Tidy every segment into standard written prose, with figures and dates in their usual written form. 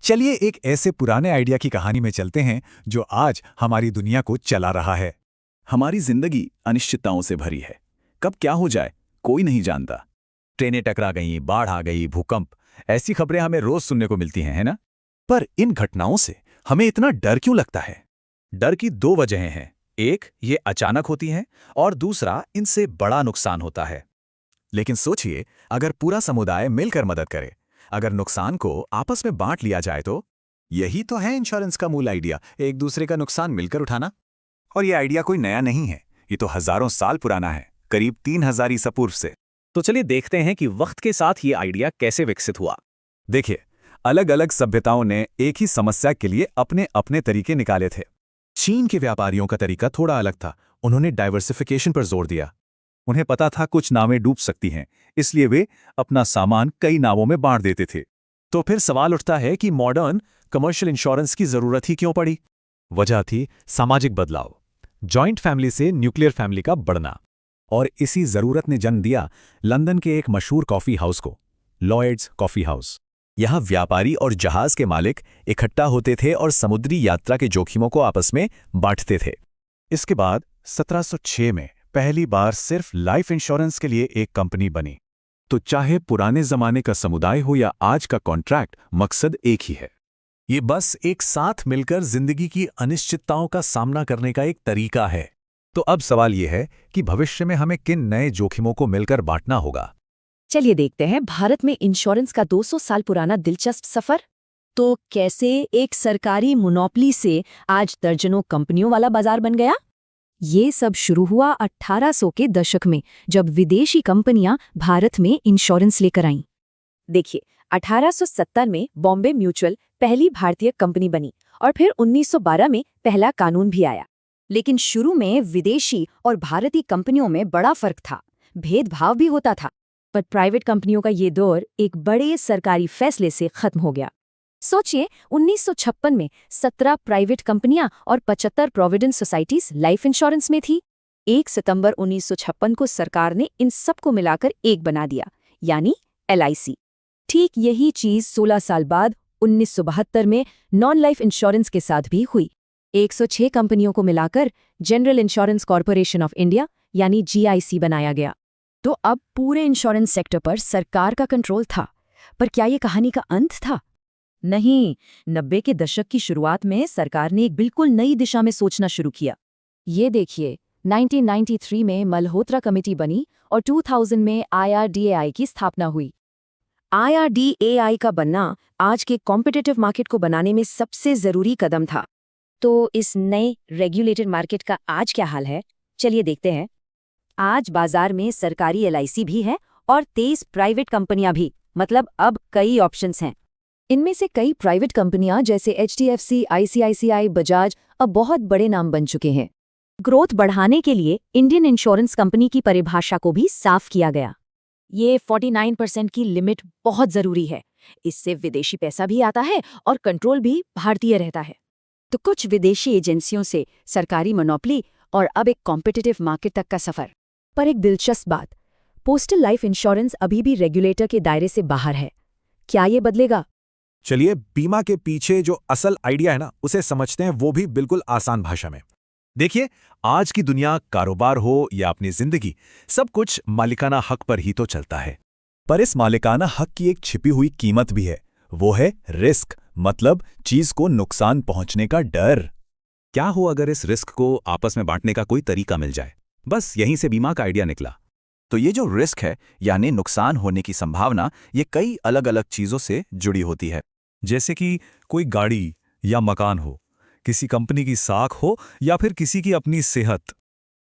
चलिए एक ऐसे पुराने आइडिया की कहानी में चलते हैं जो आज हमारी दुनिया को चला रहा है। हमारी जिंदगी अनिश्चितताओं से भरी है। कब क्या हो जाए कोई नहीं जानता। ट्रेनें टकरा गईं, बाढ़ आ गई, भूकंप, ऐसी खबरें हमें रोज सुनने को मिलती हैं, है ना? पर इन घटनाओं से हमें इतना डर क्यों लगता है? डर की दो वजहें हैं। एक, ये अचानक होती हैं, और दूसरा, इनसे बड़ा नुकसान होता है। लेकिन सोचिए, अगर पूरा समुदाय मिलकर मदद करे, अगर नुकसान को आपस में बांट लिया जाए तो। यही तो है इंश्योरेंस का मूल आइडिया, एक दूसरे का नुकसान मिलकर उठाना। और ये आइडिया कोई नया नहीं है, ये तो हजारों साल पुराना है, करीब 3000 ईसा पूर्व से। तो चलिए देखते हैं कि वक्त के साथ ये आइडिया कैसे विकसित हुआ। देखिए, अलग अलग सभ्यताओं ने एक ही समस्या के लिए अपने अपने तरीके निकाले थे। चीन के व्यापारियों का तरीका थोड़ा अलग था। उन्होंने डाइवर्सिफिकेशन पर जोर दिया। उन्हें पता था कुछ नावें डूब सकती हैं, इसलिए वे अपना सामान कई नावों में बांट देते थे। तो फिर सवाल उठता है कि मॉडर्न कमर्शियल इंश्योरेंस की जरूरत ही क्यों पड़ी? वजह थी सामाजिक बदलाव, जॉइंट फैमिली से न्यूक्लियर फैमिली का बढ़ना। और इसी जरूरत ने जन्म दिया लंदन के एक मशहूर कॉफी हाउस को, लॉयड्स कॉफी हाउस। यहाँ व्यापारी और जहाज के मालिक इकट्ठा होते थे और समुद्री यात्रा के जोखिमों को आपस में बांटते थे। इसके बाद 1706 में पहली बार सिर्फ लाइफ इंश्योरेंस के लिए एक कंपनी बनी। तो चाहे पुराने जमाने का समुदाय हो या आज का कॉन्ट्रैक्ट, मकसद एक ही है। ये बस एक साथ मिलकर जिंदगी की अनिश्चितताओं का सामना करने का एक तरीका है। तो अब सवाल ये है कि भविष्य में हमें किन नए जोखिमों को मिलकर बांटना होगा। चलिए देखते हैं भारत में इंश्योरेंस का 200 साल पुराना दिलचस्प सफर। तो कैसे एक सरकारी मोनोपोली से आज दर्जनों कंपनियों वाला बाजार बन गया? ये सब शुरू हुआ 1800 के दशक में, जब विदेशी कंपनियां भारत में इंश्योरेंस लेकर आईं। देखिए, 1870 में बॉम्बे म्यूचुअल पहली भारतीय कंपनी बनी और फिर 1912 में पहला कानून भी आया। लेकिन शुरू में विदेशी और भारतीय कंपनियों में बड़ा फर्क था, भेदभाव भी होता था। पर प्राइवेट कंपनियों का ये दौर एक बड़े सरकारी फैसले से खत्म हो गया। सोचिए, 1956 में 17 प्राइवेट कंपनियां और 75 प्रोविडेंट सोसाइटीज लाइफ इंश्योरेंस में थी। 1 सितंबर 1956 को सरकार ने इन सबको मिलाकर एक बना दिया, यानी LIC। ठीक यही चीज 16 साल बाद 1972 में नॉन लाइफ इंश्योरेंस के साथ भी हुई। 106 कंपनियों को मिलाकर general insurance corporation of India यानी GIC बनाया गया। तो अब पूरे इंश्योरेंस सेक्टर पर सरकार का कंट्रोल था। पर क्या ये कहानी का अंत था? नहीं, 90 के दशक की शुरुआत में सरकार ने एक बिल्कुल नई दिशा में सोचना शुरू किया। ये देखिए, 1993 में मल्होत्रा कमेटी बनी और 2000 में IRDAI की स्थापना हुई। IRDAI का बनना आज के कॉम्पिटिटिव मार्केट को बनाने में सबसे जरूरी कदम था। तो इस नए रेगुलेटेड मार्केट का आज क्या हाल है, चलिए देखते हैं। आज बाजार में सरकारी LIC भी है और 23 प्राइवेट कंपनियां भी, मतलब अब कई ऑप्शंस हैं। इनमें से कई प्राइवेट कंपनियां जैसे HDFC, ICICI, बजाज अब बहुत बड़े नाम बन चुके हैं। ग्रोथ बढ़ाने के लिए इंडियन इंश्योरेंस कंपनी की परिभाषा को भी साफ किया गया। ये 49% की लिमिट बहुत जरूरी है। इससे विदेशी पैसा भी आता है और कंट्रोल भी भारतीय रहता है। तो कुछ विदेशी एजेंसियों से सरकारी मोनोपोली और अब एक कॉम्पिटिटिव मार्केट तक का सफर। पर एक दिलचस्प बात, पोस्टल लाइफ इंश्योरेंस अभी भी रेगुलेटर के दायरे से बाहर है। क्या ये बदलेगा? चलिए बीमा के पीछे जो असल आइडिया है ना, उसे समझते हैं, वो भी बिल्कुल आसान भाषा में। देखिए, आज की दुनिया, कारोबार हो या अपनी जिंदगी, सब कुछ मालिकाना हक पर ही तो चलता है। पर इस मालिकाना हक की एक छिपी हुई कीमत भी है, वो है रिस्क, मतलब चीज को नुकसान पहुंचने का डर। क्या हो अगर इस रिस्क को आपस में बांटने का कोई तरीका मिल जाए? बस यहीं से बीमा का आइडिया निकला। तो ये जो रिस्क है, यानी नुकसान होने की संभावना, ये कई अलग अलग चीजों से जुड़ी होती है। जैसे कि कोई गाड़ी या मकान हो, किसी कंपनी की साख हो या फिर किसी की अपनी सेहत।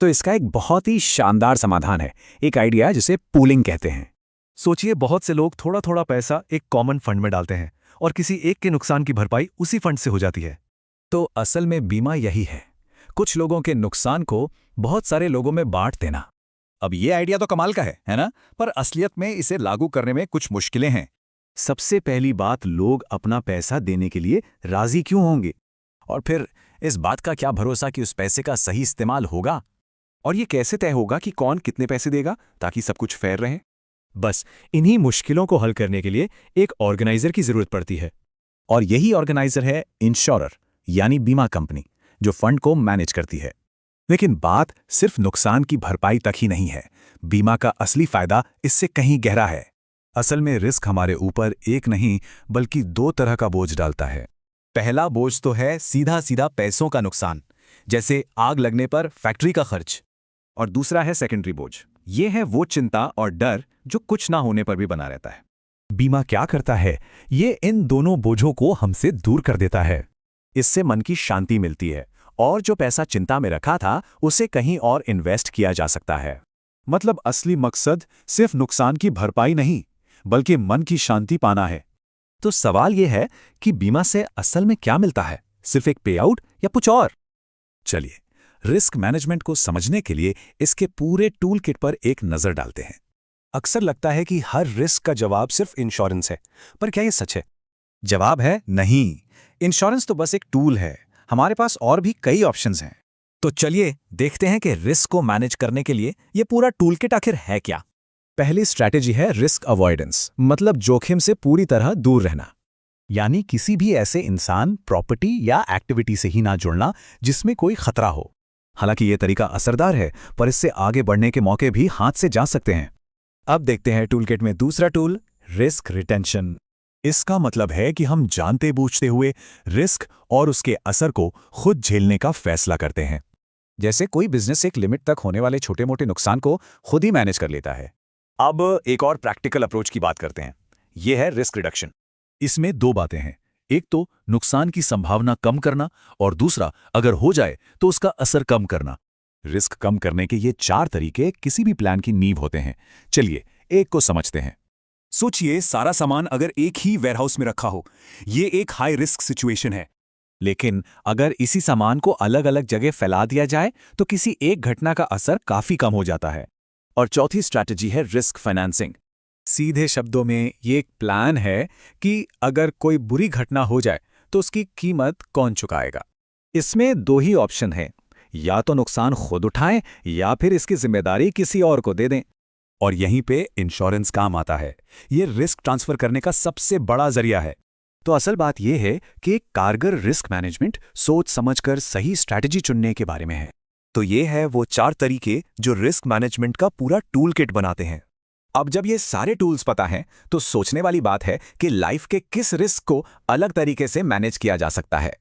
तो इसका एक बहुत ही शानदार समाधान है, एक आइडिया जिसे पूलिंग कहते हैं। सोचिए, बहुत से लोग थोड़ा थोड़ा पैसा एक कॉमन फंड में डालते हैं और किसी एक के नुकसान की भरपाई उसी फंड से हो जाती है। तो असल में बीमा यही है, कुछ लोगों के नुकसान को बहुत सारे लोगों में बांट देना। अब ये आइडिया तो कमाल का है ना? पर असलियत में इसे लागू करने में कुछ मुश्किलें हैं। सबसे पहली बात, लोग अपना पैसा देने के लिए राजी क्यों होंगे? और फिर इस बात का क्या भरोसा कि उस पैसे का सही इस्तेमाल होगा? और ये कैसे तय होगा कि कौन कितने पैसे देगा ताकि सब कुछ फेयर रहे? बस इन्हीं मुश्किलों को हल करने के लिए एक ऑर्गेनाइजर की जरूरत पड़ती है। और यही ऑर्गेनाइजर है इंश्योरर, यानी बीमा कंपनी, जो फंड को मैनेज करती है। लेकिन बात सिर्फ नुकसान की भरपाई तक ही नहीं है। बीमा का असली फायदा इससे कहीं गहरा है। असल में रिस्क हमारे ऊपर एक नहीं बल्कि दो तरह का बोझ डालता है। पहला बोझ तो है सीधा सीधा पैसों का नुकसान, जैसे आग लगने पर फैक्ट्री का खर्च। और दूसरा है सेकेंडरी बोझ। ये है वो चिंता और डर जो कुछ ना होने पर भी बना रहता है। बीमा क्या करता है? ये इन दोनों बोझों को हमसे दूर कर देता है। इससे मन की शांति मिलती है और जो पैसा चिंता में रखा था उसे कहीं और इन्वेस्ट किया जा सकता है। मतलब असली मकसद सिर्फ नुकसान की भरपाई नहीं बल्कि मन की शांति पाना है। तो सवाल यह है कि बीमा से असल में क्या मिलता है? सिर्फ एक पे आउट या कुछ और? चलिए, रिस्क मैनेजमेंट को समझने के लिए इसके पूरे टूल किट पर एक नजर डालते हैं। अक्सर लगता है कि हर रिस्क का जवाब सिर्फ इंश्योरेंस है, पर क्या ये सच है? जवाब है नहीं। इंश्योरेंस तो बस एक टूल है, हमारे पास और भी कई ऑप्शंस हैं। तो चलिए देखते हैं कि रिस्क को मैनेज करने के लिए ये पूरा टूल किट आखिर है क्या। पहली स्ट्रैटेजी है रिस्क अवॉइडेंस, मतलब जोखिम से पूरी तरह दूर रहना। यानी किसी भी ऐसे इंसान, प्रॉपर्टी या एक्टिविटी से ही ना जुड़ना जिसमें कोई खतरा हो। हालांकि ये तरीका असरदार है, पर इससे आगे बढ़ने के मौके भी हाथ से जा सकते हैं। अब देखते हैं टूलकिट में दूसरा टूल, रिस्क रिटेंशन। इसका मतलब है कि हम जानते बूझते हुए रिस्क और उसके असर को खुद झेलने का फैसला करते हैं। जैसे कोई बिजनेस एक लिमिट तक होने वाले छोटे मोटे नुकसान को खुद ही मैनेज कर लेता है। अब एक और प्रैक्टिकल अप्रोच की बात करते हैं। यह है रिस्क रिडक्शन। इसमें दो बातें हैं, एक तो नुकसान की संभावना कम करना और दूसरा अगर हो जाए तो उसका असर कम करना। रिस्क कम करने के ये 4 तरीके किसी भी प्लान की नींव होते हैं। चलिए एक को समझते हैं। सोचिए, सारा सामान अगर एक ही वेयरहाउस में रखा हो, ये एक हाई रिस्क सिचुएशन है। लेकिन अगर इसी सामान को अलग अलग जगह फैला दिया जाए तो किसी एक घटना का असर काफी कम हो जाता है। और चौथी स्ट्रैटेजी है रिस्क फाइनेंसिंग। सीधे शब्दों में ये एक प्लान है कि अगर कोई बुरी घटना हो जाए तो उसकी कीमत कौन चुकाएगा। इसमें 2 ही ऑप्शन हैं, या तो नुकसान खुद उठाएं या फिर इसकी जिम्मेदारी किसी और को दे दें। और यहीं पे इंश्योरेंस काम आता है। ये रिस्क ट्रांसफर करने का सबसे बड़ा जरिया है। तो असल बात यह है कि एक कारगर रिस्क मैनेजमेंट सोच समझकर सही स्ट्रैटेजी चुनने के बारे में है। तो ये है वो 4 तरीके जो रिस्क मैनेजमेंट का पूरा टूल किट बनाते हैं। अब जब ये सारे टूल्स पता हैं तो सोचने वाली बात है कि लाइफ के किस रिस्क को अलग तरीके से मैनेज किया जा सकता है।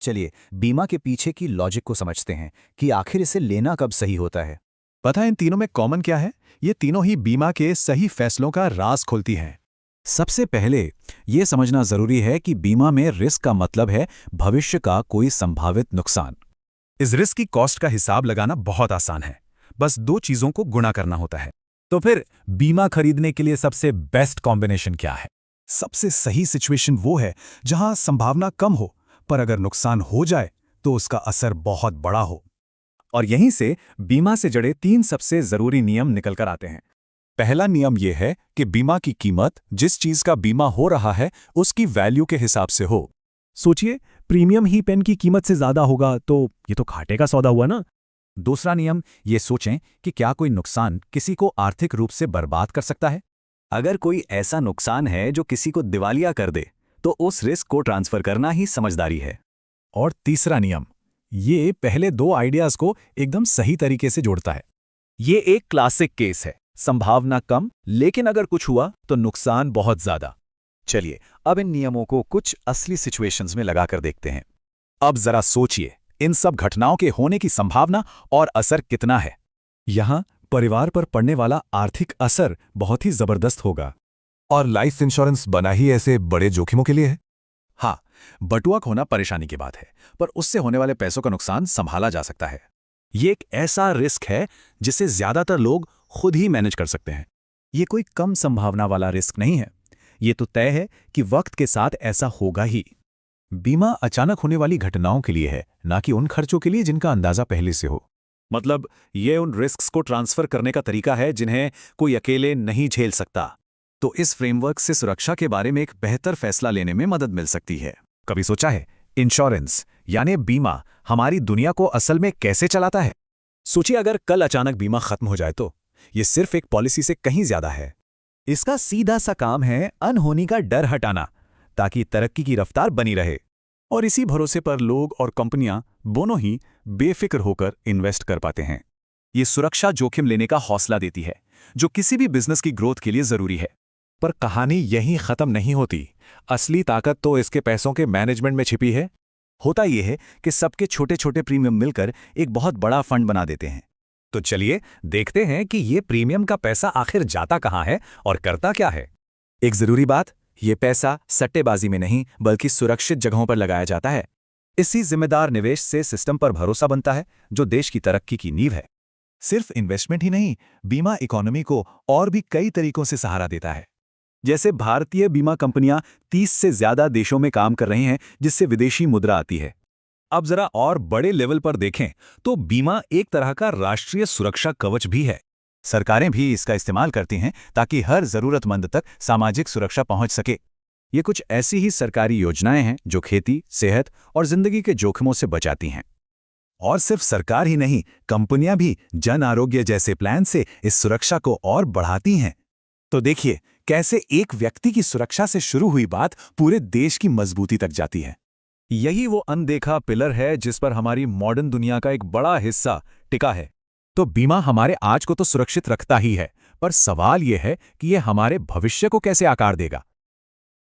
चलिए बीमा के पीछे की लॉजिक को समझते हैं कि आखिर इसे लेना कब सही होता है। पता है इन तीनों में कॉमन क्या है? ये तीनों ही बीमा के सही फैसलों का राज खोलती हैं। सबसे पहले ये समझना जरूरी है कि बीमा में रिस्क का मतलब है भविष्य का कोई संभावित नुकसान। इस रिस्क की कॉस्ट का हिसाब लगाना बहुत आसान है, बस 2 चीजों को गुणा करना होता है। तो फिर बीमा खरीदने के लिए सबसे बेस्ट कॉम्बिनेशन क्या है? सबसे सही सिचुएशन वो है जहां संभावना कम हो, पर अगर नुकसान हो जाए तो उसका असर बहुत बड़ा हो। और यहीं से बीमा से जुड़े 3 सबसे जरूरी नियम निकल कर आते हैं। पहला नियम यह है कि बीमा की कीमत जिस चीज का बीमा हो रहा है उसकी वैल्यू के हिसाब से हो। सोचिए, प्रीमियम ही पेन की कीमत से ज्यादा होगा तो ये तो घाटे का सौदा हुआ ना। दूसरा नियम ये सोचें कि क्या कोई नुकसान किसी को आर्थिक रूप से बर्बाद कर सकता है। अगर कोई ऐसा नुकसान है जो किसी को दिवालिया कर दे तो उस रिस्क को ट्रांसफर करना ही समझदारी है। और तीसरा नियम, ये पहले 2 आइडियाज को एकदम सही तरीके से जोड़ता है। ये एक क्लासिक केस है, संभावना कम लेकिन अगर कुछ हुआ तो नुकसान बहुत ज्यादा। चलिए अब इन नियमों को कुछ असली सिचुएशंस में लगाकर देखते हैं। अब जरा सोचिए, इन सब घटनाओं के होने की संभावना और असर कितना है। यहां परिवार पर पड़ने वाला आर्थिक असर बहुत ही जबरदस्त होगा। और लाइफ इंश्योरेंस बना ही ऐसे बड़े जोखिमों के लिए है। हाँ, बटुआ खोना परेशानी की बात है, पर उससे होने वाले पैसों का नुकसान संभाला जा सकता है। ये एक ऐसा रिस्क है जिसे ज्यादातर लोग खुद ही मैनेज कर सकते हैं। ये कोई कम संभावना वाला रिस्क नहीं है, ये तो तय है कि वक्त के साथ ऐसा होगा ही। बीमा अचानक होने वाली घटनाओं के लिए है, ना कि उन खर्चों के लिए जिनका अंदाजा पहले से हो। मतलब ये उन रिस्क्स को ट्रांसफर करने का तरीका है जिन्हें कोई अकेले नहीं झेल सकता। तो इस फ्रेमवर्क से सुरक्षा के बारे में एक बेहतर फैसला लेने में मदद मिल सकती है। कभी सोचा है इंश्योरेंस यानी बीमा हमारी दुनिया को असल में कैसे चलाता है? सोचिए अगर कल अचानक बीमा खत्म हो जाए तो ये सिर्फ एक पॉलिसी से कहीं ज्यादा है। इसका सीधा सा काम है अनहोनी का डर हटाना, ताकि तरक्की की रफ्तार बनी रहे। और इसी भरोसे पर लोग और कंपनियां दोनों ही बेफिक्र होकर इन्वेस्ट कर पाते हैं। ये सुरक्षा जोखिम लेने का हौसला देती है, जो किसी भी बिजनेस की ग्रोथ के लिए जरूरी है। पर कहानी यहीं खत्म नहीं होती। असली ताकत तो इसके पैसों के मैनेजमेंट में छिपी है। होता यह है कि सबके छोटे छोटे प्रीमियम मिलकर एक बहुत बड़ा फंड बना देते हैं। तो चलिए देखते हैं कि ये प्रीमियम का पैसा आखिर जाता कहाँ है और करता क्या है। एक जरूरी बात, ये पैसा सट्टेबाजी में नहीं बल्कि सुरक्षित जगहों पर लगाया जाता है। इसी जिम्मेदार निवेश से सिस्टम पर भरोसा बनता है, जो देश की तरक्की की नींव है। सिर्फ इन्वेस्टमेंट ही नहीं, बीमा इकोनॉमी को और भी कई तरीकों से सहारा देता है। जैसे भारतीय बीमा कंपनियां 30 से ज्यादा देशों में काम कर रही हैं, जिससे विदेशी मुद्रा आती है। अब जरा और बड़े लेवल पर देखें तो बीमा एक तरह का राष्ट्रीय सुरक्षा कवच भी है। सरकारें भी इसका इस्तेमाल करती हैं ताकि हर जरूरतमंद तक सामाजिक सुरक्षा पहुंच सके। ये कुछ ऐसी ही सरकारी योजनाएं हैं जो खेती, सेहत और जिंदगी के जोखिमों से बचाती हैं। और सिर्फ सरकार ही नहीं, कंपनियां भी जन आरोग्य जैसे प्लान से इस सुरक्षा को और बढ़ाती हैं। तो देखिए कैसे एक व्यक्ति की सुरक्षा से शुरू हुई बात पूरे देश की मजबूती तक जाती है। यही वो अनदेखा पिलर है जिस पर हमारी मॉडर्न दुनिया का एक बड़ा हिस्सा टिका है। तो बीमा हमारे आज को तो सुरक्षित रखता ही है, पर सवाल यह है कि यह हमारे भविष्य को कैसे आकार देगा।